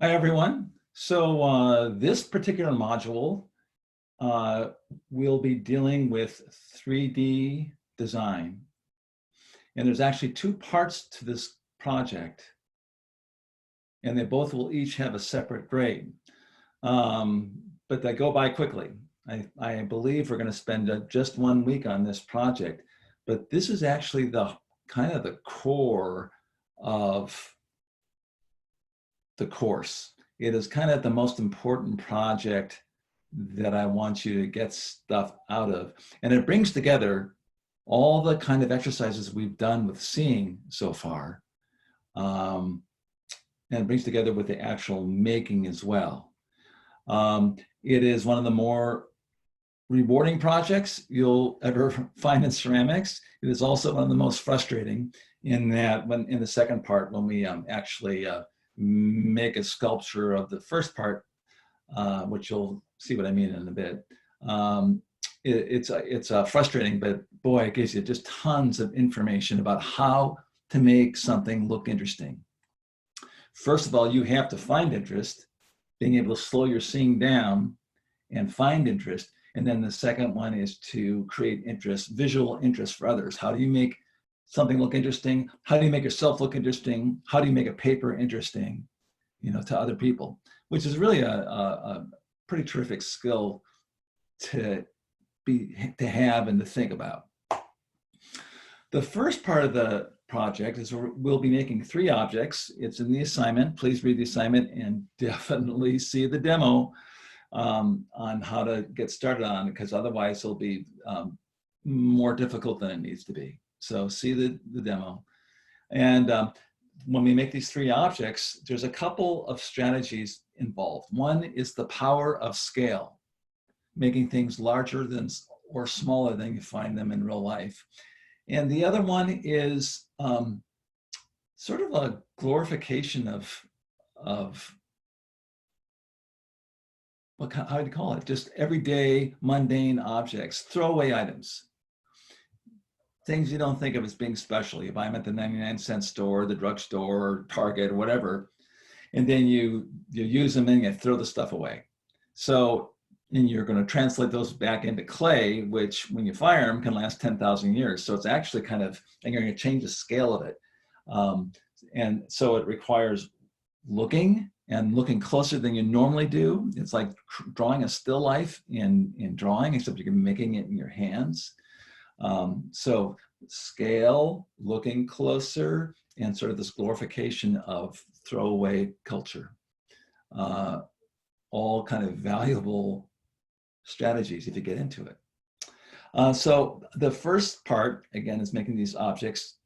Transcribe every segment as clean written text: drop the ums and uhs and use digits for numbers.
Hi, everyone. So this particular module, we'll be dealing with 3D design. And there's actually two parts to this project, and they both will each have a separate grade. But they go by quickly. I believe we're going to spend just 1 week on this project, but this is actually the kind of the core of the course. It is kind of the most important project that I want you to get stuff out of. And it brings together all the kind of exercises we've done with seeing so far. And it brings together with the actual making as well. It is one of the more rewarding projects you'll ever find in ceramics. It is also one of the most frustrating in that when in the second part, when we actually make a sculpture of the first part, which you'll see what I mean in a bit. It's frustrating, but boy, it gives you just tons of information about how to make something look interesting. First of all, you have to find interest, being able to slow your seeing down and find interest. And then the second one is to create interest, visual interest for others. How do you make something look interesting? How do you make yourself look interesting? How do you make a paper interesting, to other people? Which is really a pretty terrific skill to have and to think about. The first part of the project is we'll be making 3 objects. It's in the assignment. Please read the assignment and definitely see the demo on how to get started on it, because otherwise it'll be more difficult than it needs to be. So see the demo. And when we make these 3 objects, there's a couple of strategies involved. One is the power of scale, making things larger than or smaller than you find them in real life. And the other one is sort of a glorification of how do you call it? Just everyday mundane objects, throwaway items. Things you don't think of as being special. You buy them at the 99-cent store, the drugstore, Target, or whatever, and then you use them and you throw the stuff away. So, and you're going to translate those back into clay, which when you fire them can last 10,000 years. So it's actually kind of, and you're going to change the scale of it. And so it requires looking closer than you normally do. It's like drawing a still life in drawing, except you're making it in your hands. So scale, looking closer, and sort of this glorification of throwaway culture. All kind of valuable strategies if you get into it. So the first part, again, is making these objects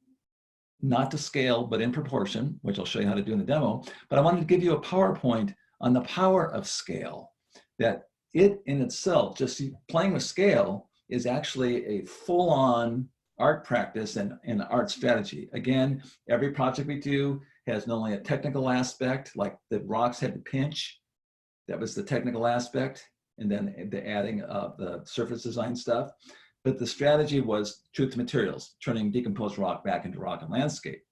not to scale, but in proportion, which I'll show you how to do in the demo. But I wanted to give you a PowerPoint on the power of scale, that it in itself, just playing with scale, is actually a full-on art practice and art strategy. Again, every project we do has not only a technical aspect, like the rocks had to pinch, that was the technical aspect, and then the adding of the surface design stuff. But the strategy was truth materials, turning decomposed rock back into rock and landscape.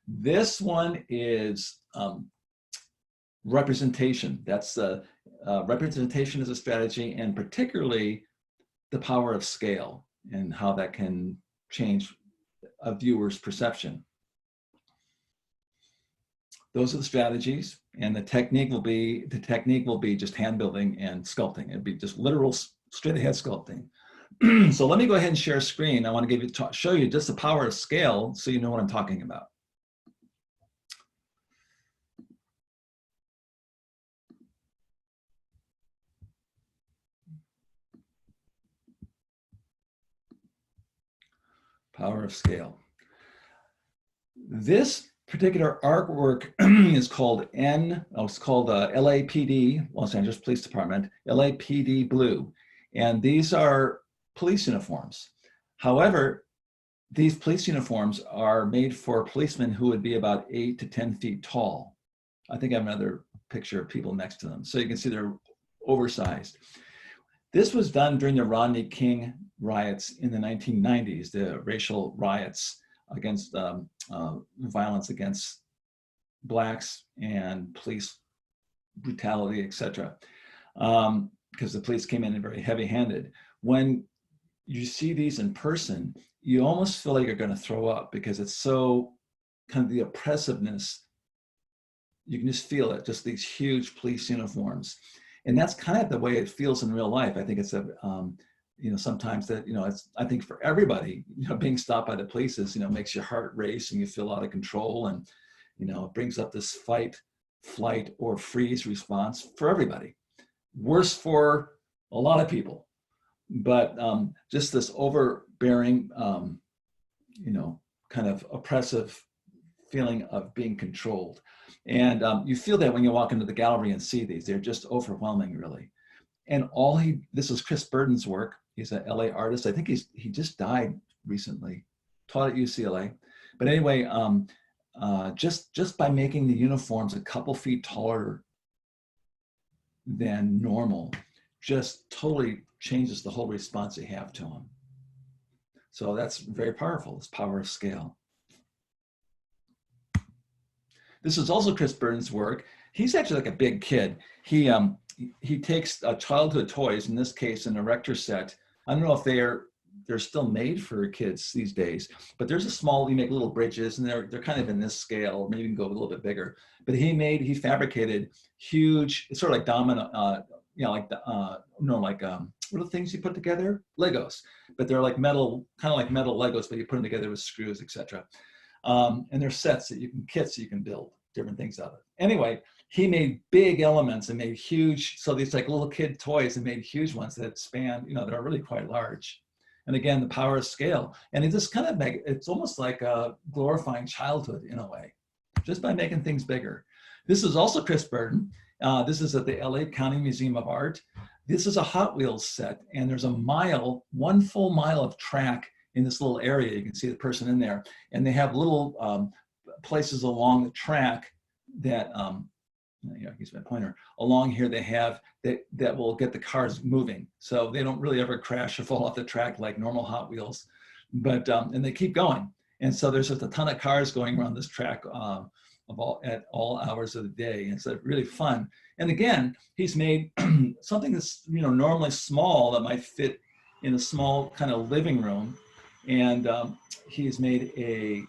This one is representation. That's representation as a strategy, and particularly the power of scale and how that can change a viewer's perception. Those are the strategies, and the technique will be just hand building and sculpting. It'd be just literal straight ahead sculpting. So let me go ahead and share a screen. I want to show you just the power of scale so you know what I'm talking about. Power of scale. This particular artwork is called LAPD, Los Angeles Police Department, LAPD Blue. And these are police uniforms. However, these police uniforms are made for policemen who would be about 8 to 10 feet tall. I think I have another picture of people next to them. So you can see they're oversized. This was done during the Rodney King riots in the 1990s, the racial riots against violence against Blacks and police brutality, etc. Because the police came in very heavy-handed. When you see these in person, you almost feel like you're going to throw up because it's so kind of the oppressiveness. You can just feel it, just these huge police uniforms. And that's kind of the way it feels in real life. I think it's a, you know, sometimes that, you know, it's, I think for everybody, you know, being stopped by the police is, you know, makes your heart race and you feel out of control. And, you know, it brings up this fight, flight, or freeze response for everybody. Worse for a lot of people. But just this overbearing, you know, kind of oppressive feeling of being controlled. And you feel that when you walk into the gallery and see these, they're just overwhelming, really. And this is Chris Burden's work. He's an LA artist. I think he just died recently, taught at UCLA. But anyway, just by making the uniforms a couple feet taller than normal, just totally changes the whole response you have to them. So that's very powerful, this power of scale. This is also Chris Burden's work. He's actually like a big kid. He takes childhood toys, in this case, an erector set. I don't know if they're still made for kids these days, but there's a small, you make little bridges and they're kind of in this scale, maybe even go a little bit bigger. But he fabricated huge, it's sort of like domino, you know, like what are the things you put together? Legos, but they're like metal, kind of like metal Legos, but you put them together with screws, etc. And they're sets that kits that you can build different things out of. Anyway, he made big elements and made huge, so these like little kid toys and made huge ones that span, you know, that are really quite large. And again, the power of scale. And it just kind of it's almost like glorifying childhood in a way, just by making things bigger. This is also Chris Burden. This is at the LA County Museum of Art. This is a Hot Wheels set, and there's one full mile of track in this little area. You can see the person in there, and they have little places along the track that, here's my pointer, along here they have that will get the cars moving. So they don't really ever crash or fall off the track like normal Hot Wheels, but, and they keep going. And so there's just a ton of cars going around this track at all hours of the day. And it's really fun. And again, he's made something that's, you know, normally small that might fit in a small kind of living room. And he's made a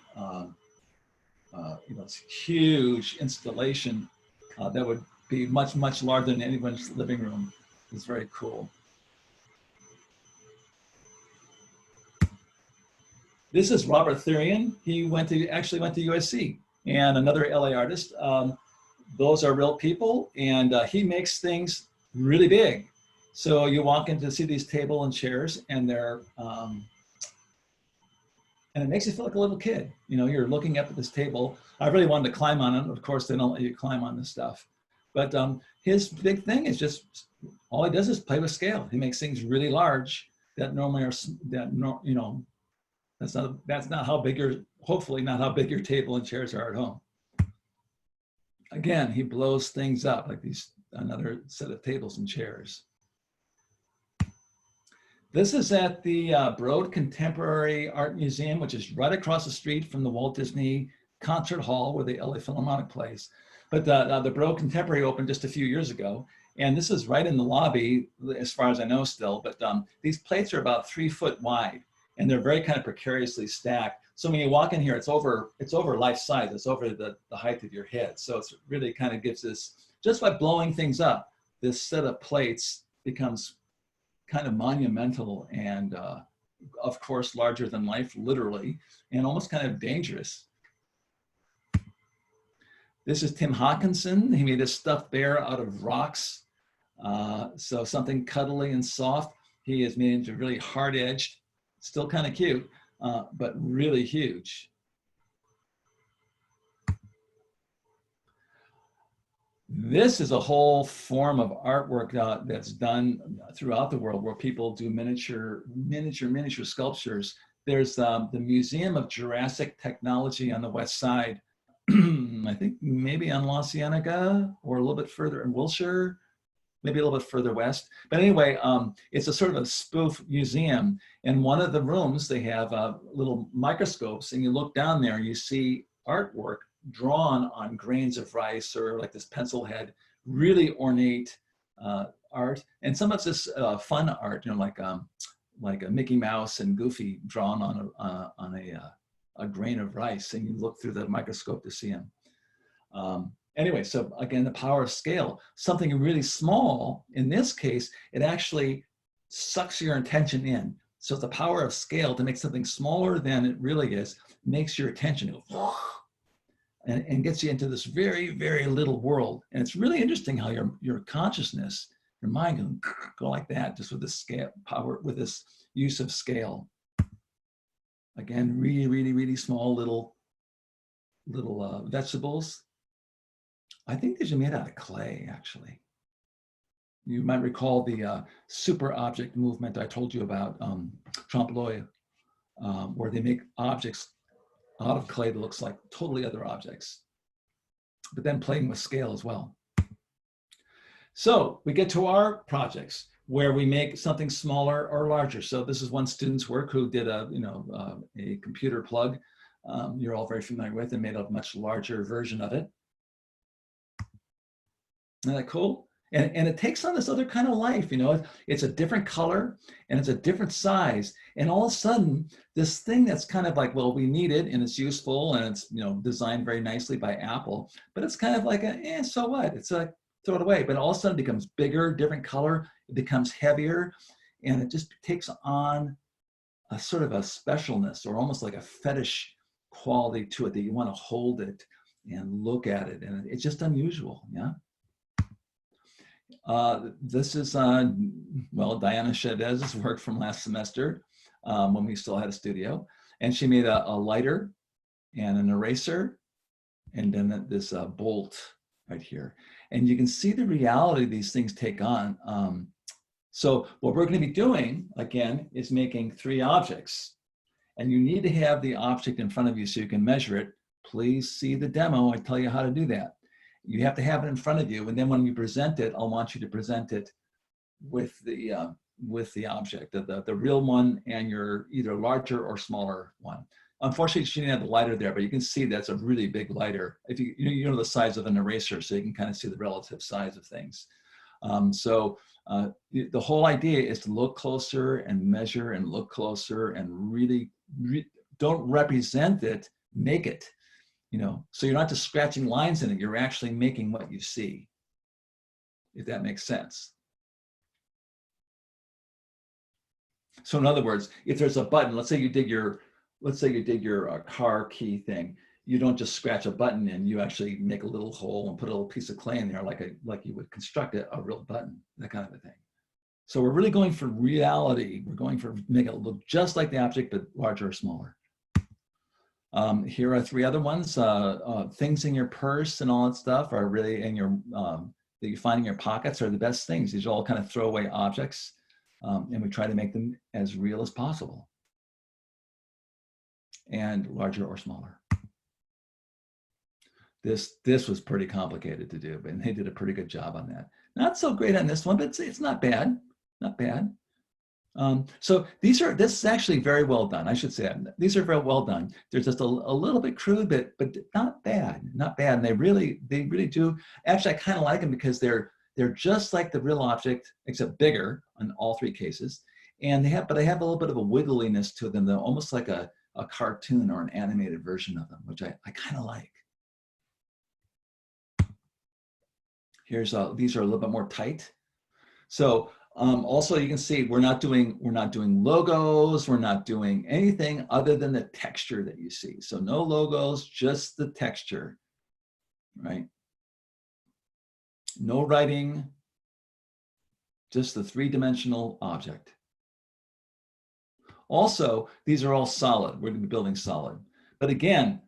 you know, huge installation that would be much, much larger than anyone's living room. It's very cool. This is Robert Therian. He actually went to USC, and another LA artist. Those are real people, and he makes things really big. So you walk in to see these table and chairs, and they're, and it makes you feel like a little kid. You know, you're looking up at this table. I really wanted to climb on it. Of course, they don't let you climb on this stuff. But his big thing is just, all he does is play with scale. He makes things really large that normally are, you know, that's not how big hopefully not how big your table and chairs are at home. Again, he blows things up like another set of tables and chairs. This is at the Broad Contemporary Art Museum, which is right across the street from the Walt Disney Concert Hall where the LA Philharmonic plays. But the Broad Contemporary opened just a few years ago. And this is right in the lobby, as far as I know still, but these plates are about 3 foot wide and they're very kind of precariously stacked. So when you walk in here, it's over life size, it's over the height of your head. So it's really kind of gives this, just by blowing things up, this set of plates becomes kind of monumental and of course larger than life, literally, and almost kind of dangerous. This is Tim Hawkinson. He made a stuffed bear out of rocks. So something cuddly and soft. He has made it into really hard-edged, still kind of cute, but really huge. This is a whole form of artwork that's done throughout the world where people do miniature sculptures. There's the Museum of Jurassic Technology on the west side. I think maybe on La Cienega or a little bit further in Wilshire, maybe a little bit further west. But anyway, it's a sort of a spoof museum. And one of the rooms, they have little microscopes, and you look down there and you see artwork drawn on grains of rice or like this pencil head really ornate art, and some of it's just fun art, you know, like a Mickey Mouse and Goofy drawn on a grain of rice, and you look through the microscope to see them. Anyway, so again, the power of scale. Something really small, in this case, it actually sucks your attention in. So the power of scale to make something smaller than it really is, makes your attention go, and gets you into this very, very little world. And it's really interesting how your consciousness, your mind can go like that, just with this scale power, with this use of scale. Again, really, really, really small little vegetables. I think these are made out of clay, actually. You might recall the super object movement I told you about, trompe l'oeil, where they make objects out of clay that looks like totally other objects, but then playing with scale as well. So we get to our projects where we make something smaller or larger. So this is one student's work who did a computer plug you're all very familiar with, and made a much larger version of it. Isn't that cool? And it takes on this other kind of life, you know, it's a different color and it's a different size. And all of a sudden, this thing that's kind of like, well, we need it and it's useful and it's, you know, designed very nicely by Apple, but it's kind of like so what? It's like, throw it away. But all of a sudden it becomes bigger, different color, it becomes heavier, and it just takes on a sort of a specialness, or almost like a fetish quality to it, that you want to hold it and look at it. And it's just unusual, yeah? This is, well, Diana Chavez's work from last semester when we still had a studio. And she made a lighter and an eraser, and then this bolt right here. And you can see the reality these things take on. So what we're going to be doing, again, is making 3 objects. And you need to have the object in front of you so you can measure it. Please see the demo. I tell you how to do that. You have to have it in front of you, and then when you present it, I'll want you to present it with the object, the real one, and your either larger or smaller one. Unfortunately, she didn't have the lighter there, but you can see that's a really big lighter. If you know the size of an eraser, so you can kind of see the relative size of things. The whole idea is to look closer and measure and look closer and really don't represent it, make it. You know, so you're not just scratching lines in it, you're actually making what you see, if that makes sense. So in other words, if there's a button, let's say you dig your car key thing, you don't just scratch a button in, you actually make a little hole and put a little piece of clay in there like you would construct a real button, that kind of a thing. So we're really going for reality. We're going for make it look just like the object, but larger or smaller. Here are 3 other ones. Things in your purse and all that stuff are really in your, that you find in your pockets are the best things. These are all kind of throwaway objects. And we try to make them as real as possible, and larger or smaller. This was pretty complicated to do, but they did a pretty good job on that. Not so great on this one, but it's not bad, not bad. So this is actually very well done. I should say that. These are very well done. They're just a little bit crude, but not bad, not bad. And they really do. Actually, I kind of like them because they're just like the real object, except bigger in all 3 cases. And they have a little bit of a wiggliness to them. They're almost like a cartoon or an animated version of them, which I kind of like. These are a little bit more tight. So also you can see we're not doing logos, we're not doing anything other than the texture that you see. So no logos, just the texture, right? No writing, just the 3-dimensional object. Also, these are all solid. We're going to be building solid. But again,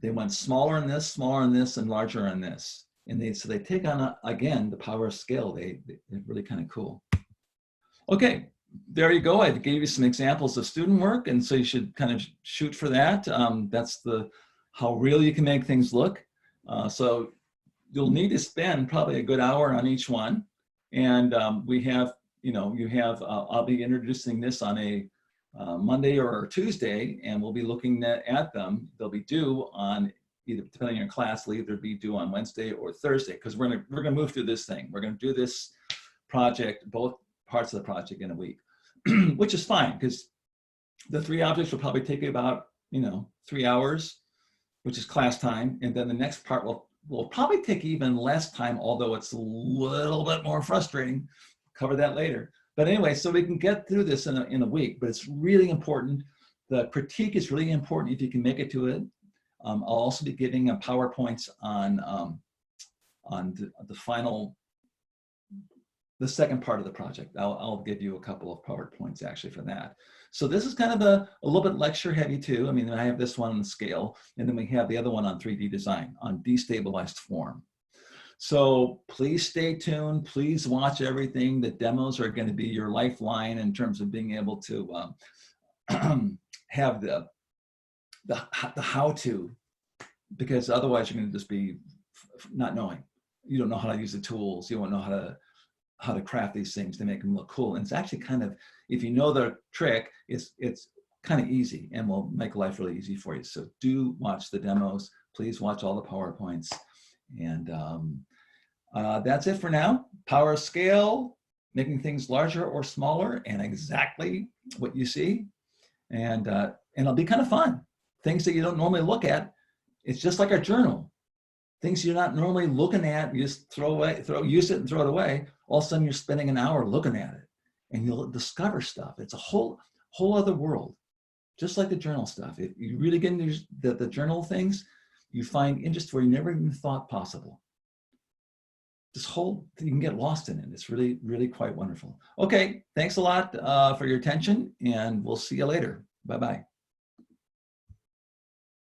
they went smaller in this, and larger in this. And so they take on, again, the power of scale. They're really kind of cool. Okay, there you go. I gave you some examples of student work, and so you should kind of shoot for that. That's how real you can make things look. So you'll need to spend probably a good hour on each one. And we have, I'll be introducing this on a Monday or Tuesday, and we'll be looking at them. They'll be due on either depending on your class, will either be due on Wednesday or Thursday, because we're gonna move through this thing. We're gonna do this project, both parts of the project in a week, which is fine because the 3 objects will probably take you about 3 hours, which is class time, and then the next part will probably take even less time, although it's a little bit more frustrating. Cover that later. But anyway, so we can get through this in a week, but it's really important. The critique is really important if you can make it to it. I'll also be giving PowerPoints on the second part of the project. I'll give you a couple of PowerPoints actually for that. So this is kind of a little bit lecture heavy too. I mean, I have this one on the scale, and then we have the other one on 3D design, on destabilized form. So please stay tuned. Please watch everything. The demos are going to be your lifeline in terms of being able to have the how-to, because otherwise you're going to just be not knowing. You don't know how to use the tools. You won't know how to craft these things to make them look cool. And it's actually kind of, if you know the trick, it's kind of easy and will make life really easy for you. So do watch the demos. Please watch all the PowerPoints. And that's it for now. Power scale, making things larger or smaller, and exactly what you see. And it'll be kind of fun. Things that you don't normally look at. It's just like our journal. Things you're not normally looking at, you just use it and throw it away. All of a sudden you're spending an hour looking at it and you'll discover stuff. It's a whole other world, just like the journal stuff. If you really get into the journal things, you find interest where you never even thought possible. You can get lost in it. It's really, really quite wonderful. Okay, thanks a lot for your attention, and we'll see you later. Bye-bye.